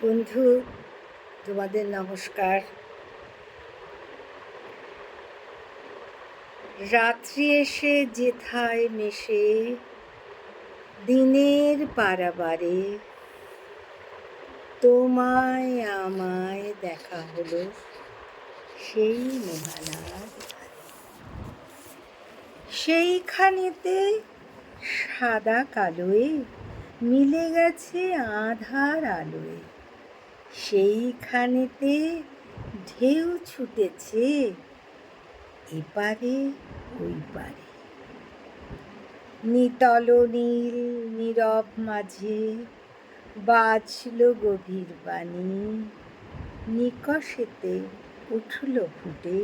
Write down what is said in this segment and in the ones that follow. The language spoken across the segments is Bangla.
বন্ধু, তোমাদের নমস্কার। রাত্রি এসে যেথায় মেশে দিনের পারাবারে, তোমায় আমায় দেখা হলো সেই মোহনার ধারে। সেইখানেতে সাদা কালোয় মিলে গেছে আধার আলোয়। সেইখানেতে ঢেউ ছুটেছে এপারে ওই পারে। নিতল নীল নীরব মাঝে বাজল গভীর বাণী। নিকষেতে উঠল ফুটে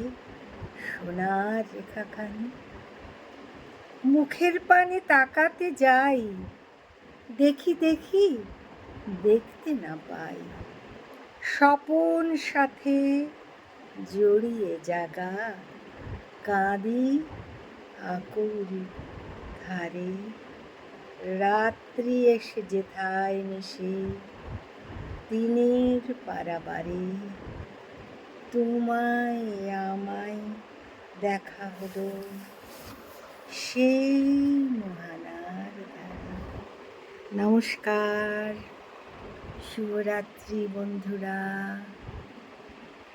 সোনার রেখাখানি। মুখের পানে তাকাতে যাই, দেখি দেখতে না পাই। স্বপন সাথে জড়িয়ে জাগা কাঁদি আকুল ধারে। রাত্রি এসে যেথায় মিশে দিনের পারাবারে, তোমায় আমায় দেখা হলো সেই মোহনার ধারে। নমস্কার, শুভরাত্রি বন্ধুরা।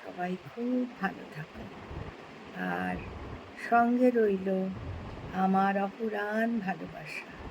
সবাই খুব ভালো থাকো। আর সঙ্গে রইল আমার অপুরাণ ভালোবাসা।